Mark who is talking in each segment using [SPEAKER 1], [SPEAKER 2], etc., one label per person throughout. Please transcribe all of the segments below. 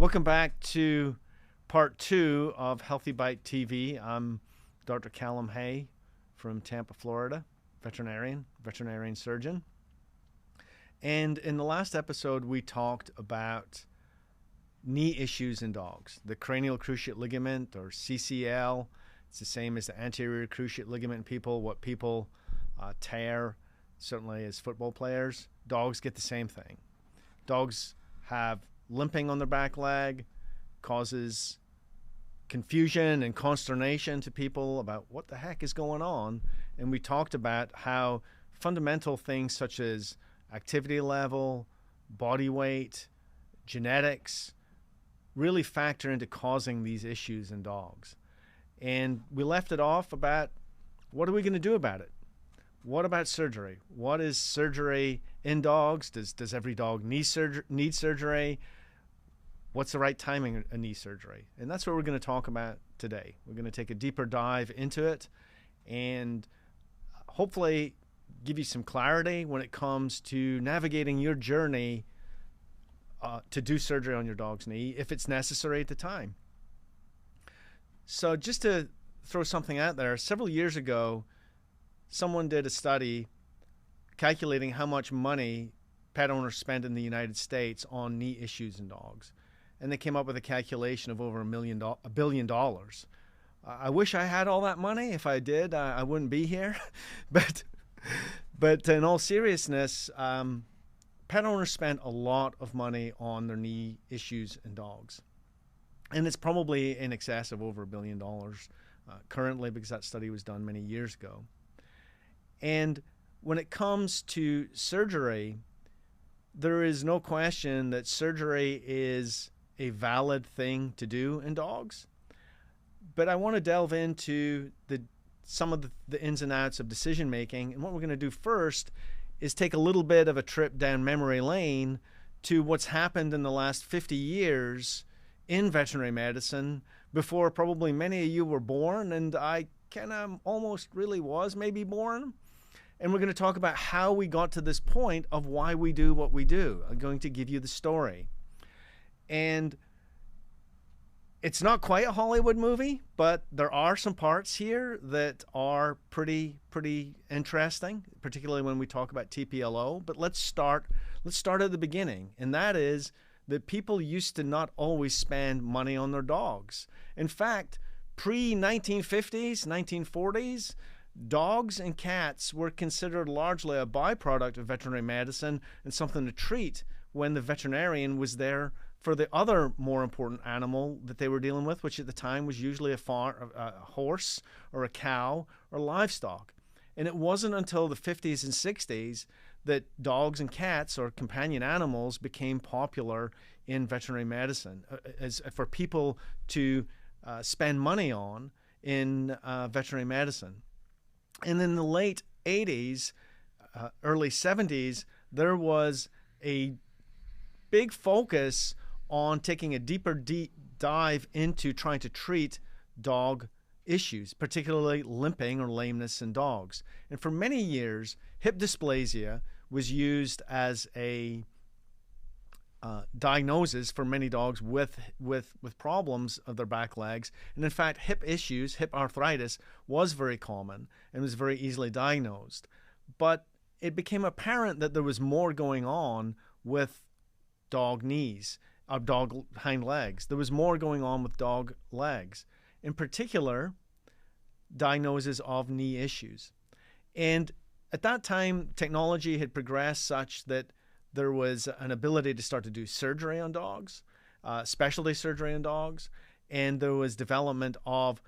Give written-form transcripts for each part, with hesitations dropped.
[SPEAKER 1] Welcome back to part 2 of Healthy Bite TV. I'm Dr. Callum Hay from Tampa, Florida, veterinarian surgeon. And in the last episode, we talked about knee issues in dogs. The cranial cruciate ligament, or CCL. It's the same as the anterior cruciate ligament in people. What people tear, certainly as football players, dogs get the same thing. Dogs have limping on their back leg, causes confusion and consternation to people about what the heck is going on. And we talked about how fundamental things such as activity level, body weight, genetics really factor into causing these issues in dogs. And we left it off about what are we going to do about it? What about surgery? What is surgery in dogs? Does every dog need surgery? What's the right timing of knee surgery? And that's what we're going to talk about today. We're going to take a deeper dive into it and hopefully give you some clarity when it comes to navigating your journey to do surgery on your dog's knee if it's necessary at the time. So just to throw something out there, several years ago, someone did a study calculating how much money pet owners spend in the United States on knee issues in dogs. And they came up with a calculation of over $1 billion. I wish I had all that money. If I did, I wouldn't be here. But in all seriousness, pet owners spend a lot of money on their knee issues in dogs. And it's probably in excess of over $1 billion currently, because that study was done many years ago. And when it comes to surgery, there is no question that surgery is a valid thing to do in dogs. But I want to delve into some of the ins and outs of decision making. And what we're going to do first is take a little bit of a trip down memory lane to what's happened in the last 50 years in veterinary medicine before probably many of you were born, and I kind of almost really was maybe born. And we're going to talk about how we got to this point of why we do what we do. I'm going to give you the story. And it's not quite a Hollywood movie, but there are some parts here that are pretty interesting, particularly when we talk about TPLO. But let's start at the beginning, and that is that people used to not always spend money on their dogs. In fact, pre-1950s, 1940s, dogs and cats were considered largely a byproduct of veterinary medicine and something to treat when the veterinarian was there for the other more important animal that they were dealing with, which at the time was usually a horse or a cow or livestock. And it wasn't until the 50s and 60s that dogs and cats, or companion animals, became popular in veterinary medicine as for people to spend money on in veterinary medicine. And in the late 80s, early 70s, there was a big focus on taking a deeper dive into trying to treat dog issues, particularly limping or lameness in dogs. And for many years, hip dysplasia was used as a diagnosis for many dogs with problems of their back legs. And in fact, hip issues, hip arthritis, was very common and was very easily diagnosed. But it became apparent that there was more going on with dog knees, dog hind legs. There was more going on with dog legs. In particular, diagnosis of knee issues. And at that time, technology had progressed such that there was an ability to start to do surgery on dogs, specialty surgery on dogs, and there was development of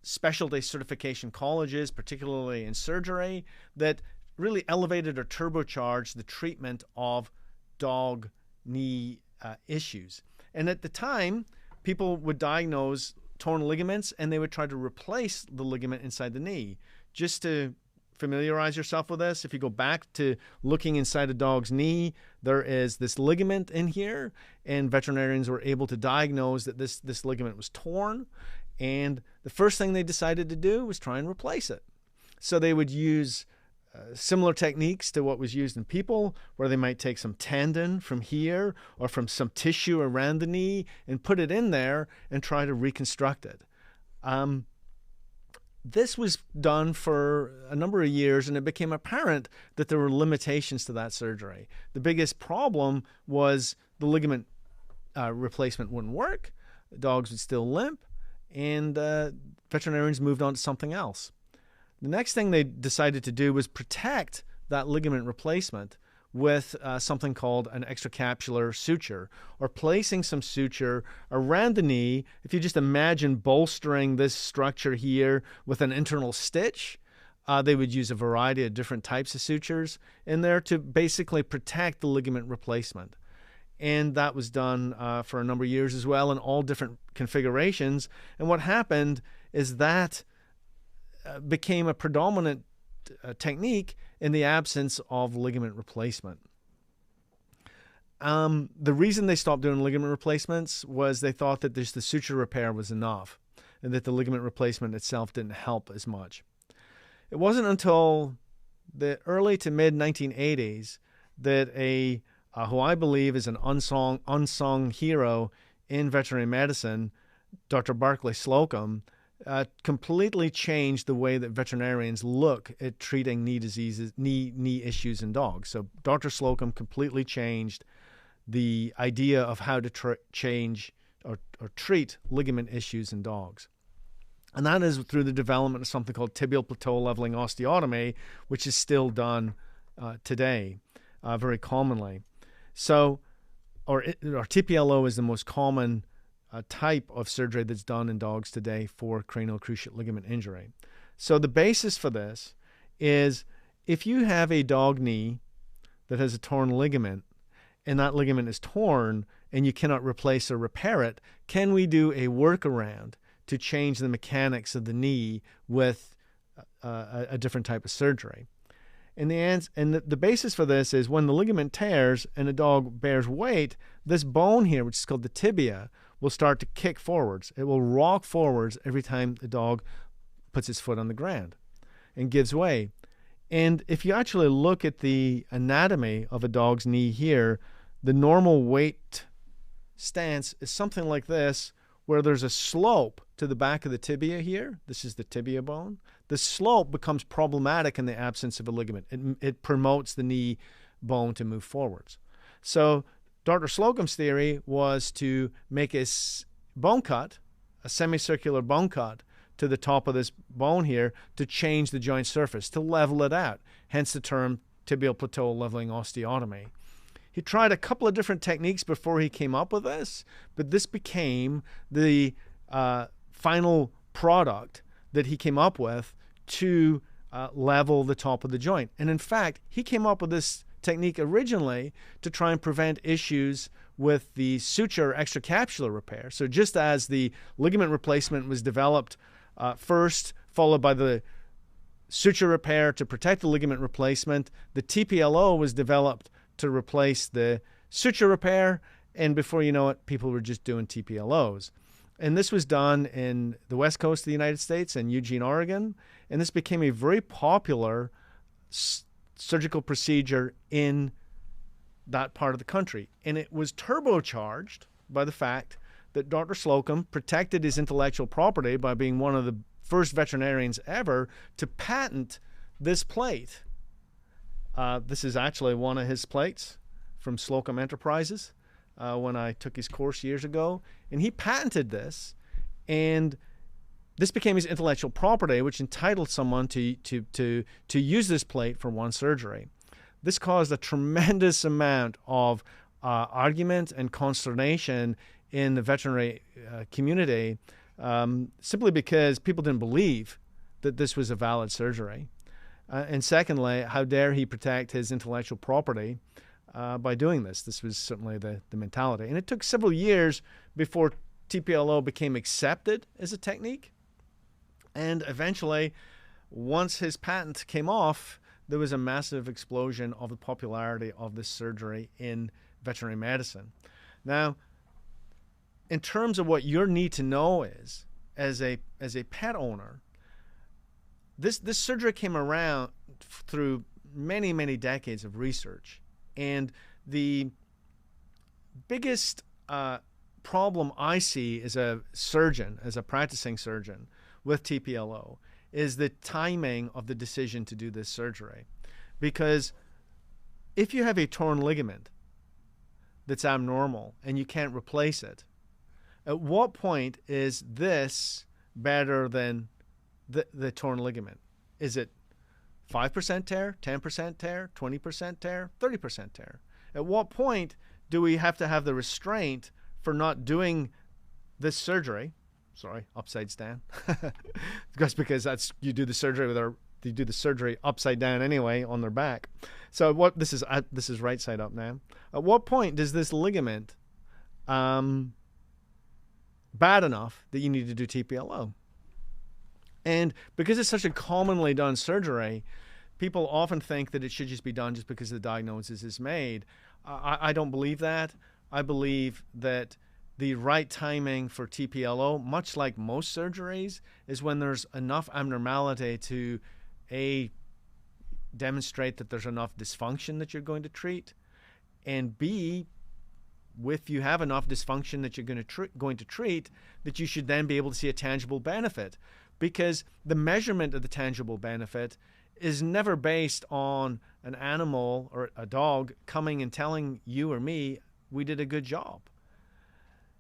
[SPEAKER 1] specialty certification colleges, particularly in surgery, that really elevated or turbocharged the treatment of dog knee issues. And at the time, people would diagnose torn ligaments and they would try to replace the ligament inside the knee. Just to familiarize yourself with this, if you go back to looking inside a dog's knee, there is this ligament in here, and veterinarians were able to diagnose that this ligament was torn, and the first thing they decided to do was try and replace it. So they would use similar techniques to what was used in people, where they might take some tendon from here or from some tissue around the knee and put it in there and try to reconstruct it. This was done for a number of years, and it became apparent that there were limitations to that surgery. The biggest problem was the ligament replacement wouldn't work, the dogs would still limp, and veterinarians moved on to something else. The next thing they decided to do was protect that ligament replacement with something called an extracapsular suture, or placing some suture around the knee. If you just imagine bolstering this structure here with an internal stitch, they would use a variety of different types of sutures in there to basically protect the ligament replacement. And that was done for a number of years as well in all different configurations. And what happened is that became a predominant technique in the absence of ligament replacement. The reason they stopped doing ligament replacements was they thought that just the suture repair was enough and that the ligament replacement itself didn't help as much. It wasn't until the early to mid 1980s that who I believe is an unsung hero in veterinary medicine, Dr. Barclay Slocum, completely changed the way that veterinarians look at treating knee diseases, knee issues in dogs. So Dr. Slocum completely changed the idea of how to change or treat ligament issues in dogs. And that is through the development of something called tibial plateau leveling osteotomy, which is still done today very commonly. So, or TPLO is the most common type of surgery that's done in dogs today for cranial cruciate ligament injury. So the basis for this is if you have a dog knee that has a torn ligament and that ligament is torn and you cannot replace or repair it, can we do a workaround to change the mechanics of the knee with a different type of surgery? And the basis for this is when the ligament tears and a dog bears weight, this bone here, which is called the tibia, will start to kick forwards. It will rock forwards every time the dog puts his foot on the ground and gives way. And if you actually look at the anatomy of a dog's knee here, the normal weight stance is something like this, where there's a slope to the back of the tibia here. This is the tibia bone. The slope becomes problematic in the absence of a ligament. It promotes the knee bone to move forwards. So Dr. Slocum's theory was to make a bone cut, a semicircular bone cut to the top of this bone here to change the joint surface, to level it out, hence the term tibial plateau leveling osteotomy. He tried a couple of different techniques before he came up with this, but this became the final product that he came up with to level the top of the joint. And in fact, he came up with this technique originally to try and prevent issues with the suture extracapsular repair. So just as the ligament replacement was developed first, followed by the suture repair to protect the ligament replacement, the TPLO was developed to replace the suture repair, and before you know it, people were just doing TPLOs. And this was done in the west coast of the United States and Eugene, Oregon, and this became a very popular surgical procedure in that part of the country. And it was turbocharged by the fact that Dr. Slocum protected his intellectual property by being one of the first veterinarians ever to patent this plate. This is actually one of his plates from Slocum Enterprises when I took his course years ago. And he patented this, and this became his intellectual property, which entitled someone to use this plate for one surgery. This caused a tremendous amount of argument and consternation in the veterinary community, simply because people didn't believe that this was a valid surgery. And secondly, how dare he protect his intellectual property by doing this? This was certainly the mentality. And it took several years before TPLO became accepted as a technique. And eventually, once his patent came off, there was a massive explosion of the popularity of this surgery in veterinary medicine. Now, in terms of what you need to know is, as a pet owner, this surgery came around through many, many decades of research. And the biggest problem I see as a surgeon, as a practicing surgeon with TPLO, is the timing of the decision to do this surgery. Because if you have a torn ligament that's abnormal and you can't replace it, at what point is this better than the torn ligament? Is it 5% tear, 10% tear, 20% tear, 30% tear? At what point do we have to have the restraint for not doing this surgery? Sorry, upside down. because that's, you do the surgery upside down anyway on their back. So this is right side up now. At what point does this ligament bad enough that you need to do TPLO? And because it's such a commonly done surgery, people often think that it should just be done just because the diagnosis is made. I don't believe that. I believe that the right timing for TPLO, much like most surgeries, is when there's enough abnormality to demonstrate that there's enough dysfunction that you're going to treat, and B, if you have enough dysfunction that you're going to treat, that you should then be able to see a tangible benefit. Because the measurement of the tangible benefit is never based on an animal or a dog coming and telling you or me we did a good job.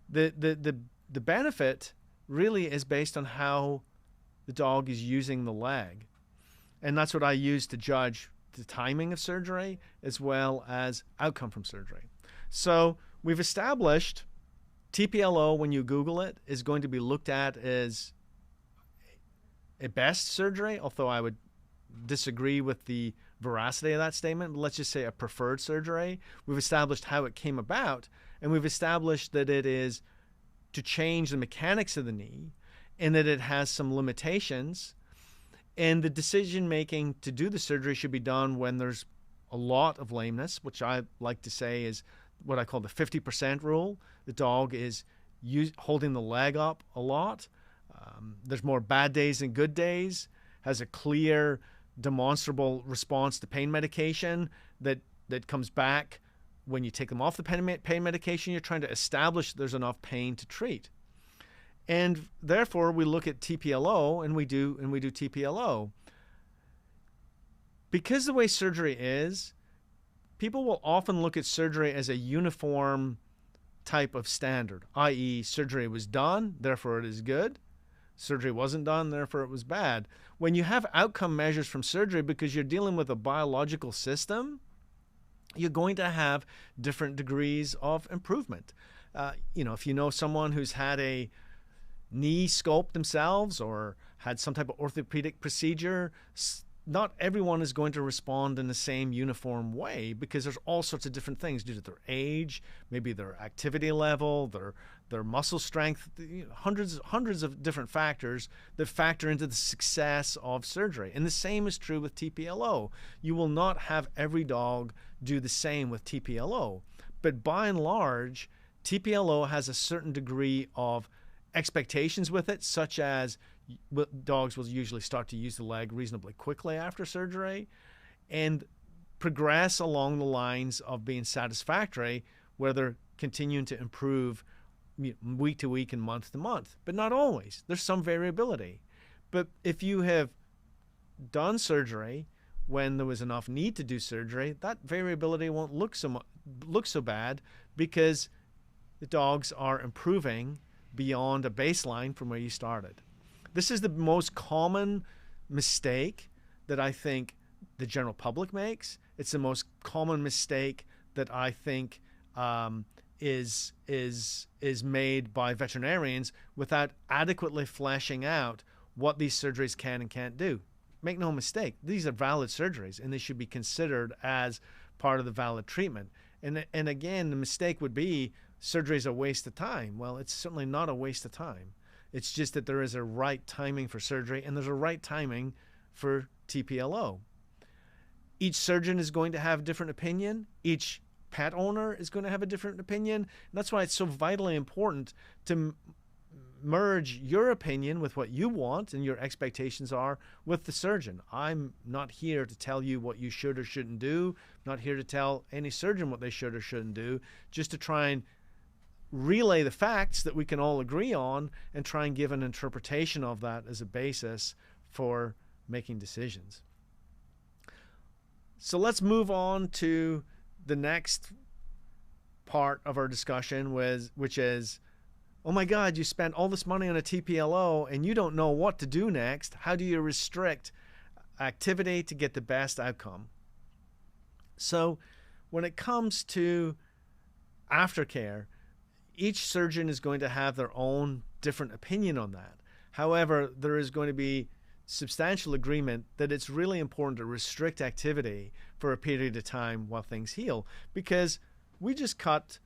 [SPEAKER 1] The benefit really is based on how the dog is using the leg. And that's what I use to judge the timing of surgery as well as outcome from surgery. So we've established TPLO, when you Google it, is going to be looked at as a best surgery, although I would disagree with the veracity of that statement. But let's just say a preferred surgery. We've established how it came about, and we've established that it is to change the mechanics of the knee and that it has some limitations. And the decision making to do the surgery should be done when there's a lot of lameness, which I like to say is what I call the 50% rule. The dog is holding the leg up a lot. There's more bad days than good days, has a clear, demonstrable response to pain medication that comes back when you take them off the pain medication. You're trying to establish there's enough pain to treat. And therefore, we look at TPLO and we do TPLO. Because the way surgery is, people will often look at surgery as a uniform type of standard, i.e. surgery was done, therefore it is good. Surgery wasn't done, therefore it was bad. When you have outcome measures from surgery, because you're dealing with a biological system, you're going to have different degrees of improvement. If you know someone who's had a knee sculpt themselves or had some type of orthopedic procedure, not everyone is going to respond in the same uniform way, because there's all sorts of different things due to their age, maybe their activity level, their muscle strength, hundreds of different factors that factor into the success of surgery. And the same is true with TPLO. You will not have every dog do the same with TPLO, but by and large, TPLO has a certain degree of expectations with it, such as dogs will usually start to use the leg reasonably quickly after surgery and progress along the lines of being satisfactory, where they're continuing to improve week to week and month to month. But not always. There's some variability. But if you have done surgery when there was enough need to do surgery, that variability won't look so bad, because the dogs are improving beyond a baseline from where you started. This is the most common mistake that I think the general public makes. It's the most common mistake that I think is made by veterinarians without adequately fleshing out what these surgeries can and can't do. Make no mistake, these are valid surgeries, and they should be considered as part of the valid treatment. And again, the mistake would be surgery is a waste of time. Well, it's certainly not a waste of time. It's just that there is a right timing for surgery, and there's a right timing for TPLO. Each surgeon is going to have a different opinion. Each pet owner is going to have a different opinion. And that's why it's so vitally important to merge your opinion with what you want and your expectations are with the surgeon. I'm not here to tell you what you should or shouldn't do. I'm not here to tell any surgeon what they should or shouldn't do, just to try and relay the facts that we can all agree on and try and give an interpretation of that as a basis for making decisions. So let's move on to the next part of our discussion, which is, oh my God, you spent all this money on a TPLO and you don't know what to do next. How do you restrict activity to get the best outcome? So when it comes to aftercare, each surgeon is going to have their own different opinion on that. However, there is going to be substantial agreement that it's really important to restrict activity for a period of time while things heal, because we just cut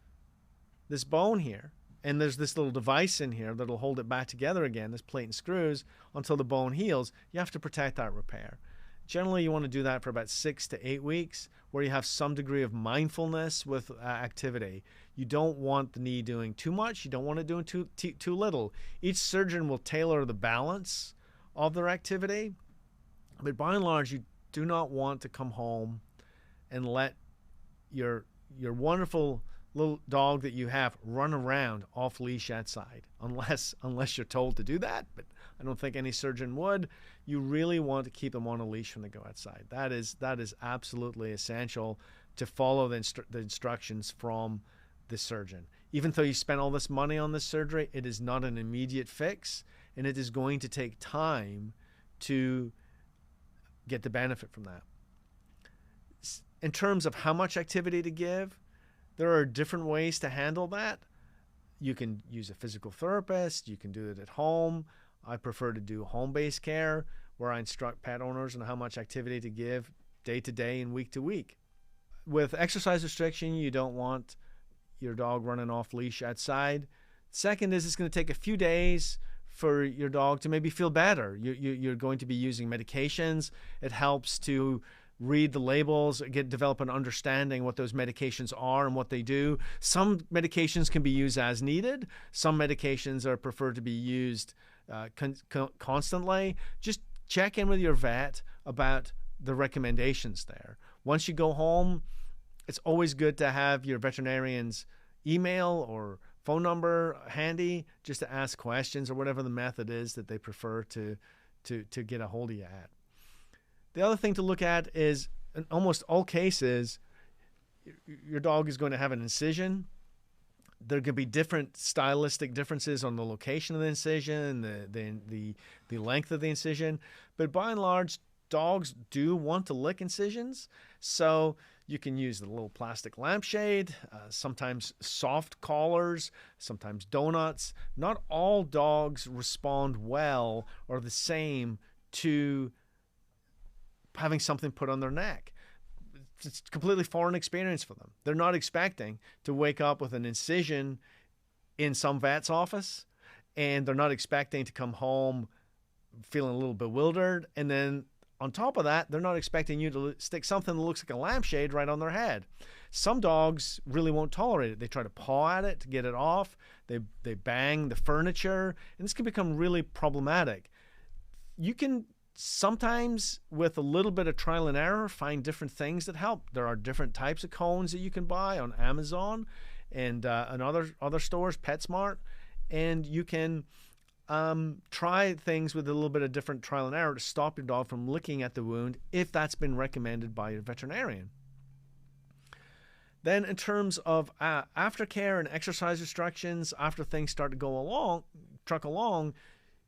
[SPEAKER 1] this bone here and there's this little device in here that'll hold it back together again, this plate and screws, until the bone heals. You have to protect that repair. Generally, you want to do that for about 6 to 8 weeks, where you have some degree of mindfulness with activity. You don't want the knee doing too much. You don't want it doing too little. Each surgeon will tailor the balance of their activity, but by and large, you do not want to come home and let your wonderful little dog that you have run around off leash outside, unless you're told to do that. But I don't think any surgeon would. You really want to keep them on a leash when they go outside. That is absolutely essential to follow the instructions from the surgeon. Even though you spent all this money on this surgery, it is not an immediate fix, and it is going to take time to get the benefit from that. In terms of how much activity to give, there are different ways to handle that. You can use a physical therapist. You can do it at home. I prefer to do home-based care, where I instruct pet owners on how much activity to give day to day and week to week. With exercise restriction, you don't want your dog running off leash outside. Second is, it's going to take a few days for your dog to maybe feel better. You're going to be using medications. It helps to read the labels, develop an understanding what those medications are and what they do. Some medications can be used as needed. Some medications are preferred to be used constantly. Just check in with your vet about the recommendations there. Once you go home, it's always good to have your veterinarian's email or phone number handy, just to ask questions or whatever the method is that they prefer to get a hold of you at. The other thing to look at is, in almost all cases, your dog is going to have an incision. There could be different stylistic differences on the location of the incision, the length of the incision, but by and large, dogs do want to lick incisions. So you can use the little plastic lampshade, sometimes soft collars, sometimes donuts. Not all dogs respond well or the same to having something put on their neck. It's a completely foreign experience for them. They're not expecting to wake up with an incision in some vet's office, and they're not expecting to come home feeling a little bewildered. And then on top of that, they're not expecting you to stick something that looks like a lampshade right on their head. Some dogs really won't tolerate it. They try to paw at it to get it off. They bang the furniture, and this can become really problematic. You can sometimes, with a little bit of trial and error, find different things that help. There are different types of cones that you can buy on Amazon and other stores, PetSmart, and you can try things with a little bit of different trial and error to stop your dog from licking at the wound if that's been recommended by your veterinarian. Then in terms of aftercare and exercise restrictions, after things start to truck along,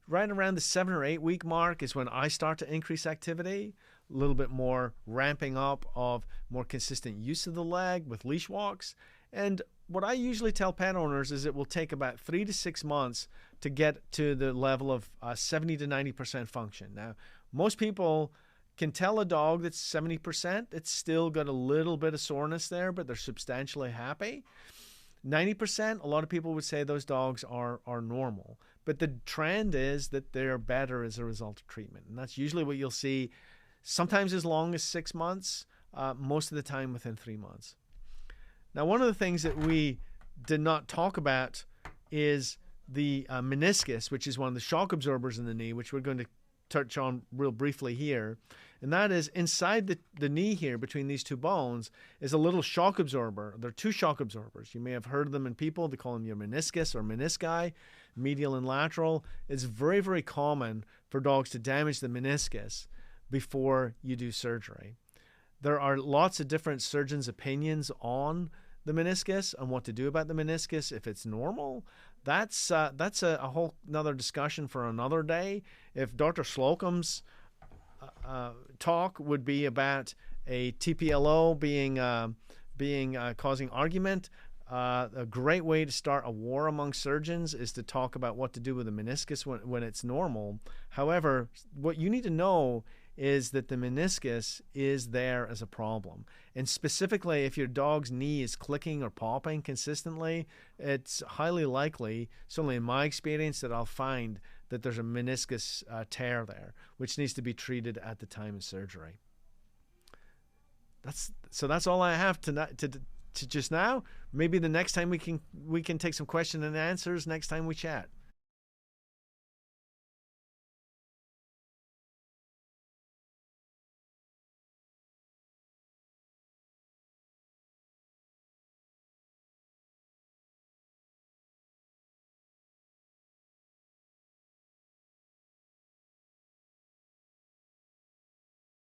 [SPEAKER 1] right around the 7 or 8 week mark is when I start to increase activity, a little bit more ramping up of more consistent use of the leg with leash walks. And what I usually tell pet owners is it will take about 3 to 6 months to get to the level of 70 to 90% function. Now, most people can tell a dog that's 70%, it's still got a little bit of soreness there, but they're substantially happy. 90%, a lot of people would say those dogs are normal. But the trend is that they're better as a result of treatment. And that's usually what you'll see, sometimes as long as 6 months, most of the time within 3 months. Now, one of the things that we did not talk about is the meniscus, which is one of the shock absorbers in the knee, which we're going to touch on real briefly here. And that is inside the knee here, between these two bones, is a little shock absorber. There are two shock absorbers. You may have heard of them in people. They call them your meniscus or menisci, medial and lateral. It's very, very common for dogs to damage the meniscus before you do surgery. There are lots of different surgeons' opinions on the meniscus and what to do about the meniscus. If it's normal, that's a whole another discussion for another day. If Dr. Slocum's talk would be about a TPLO causing argument, a great way to start a war among surgeons is to talk about what to do with the meniscus when it's normal. However, what you need to know is that the meniscus is there as a problem. And specifically, if your dog's knee is clicking or popping consistently, it's highly likely, certainly in my experience, that I'll find that there's a meniscus tear there, which needs to be treated at the time of surgery. That's all I have to just now. Maybe the next time we can take some question and answers next time we chat.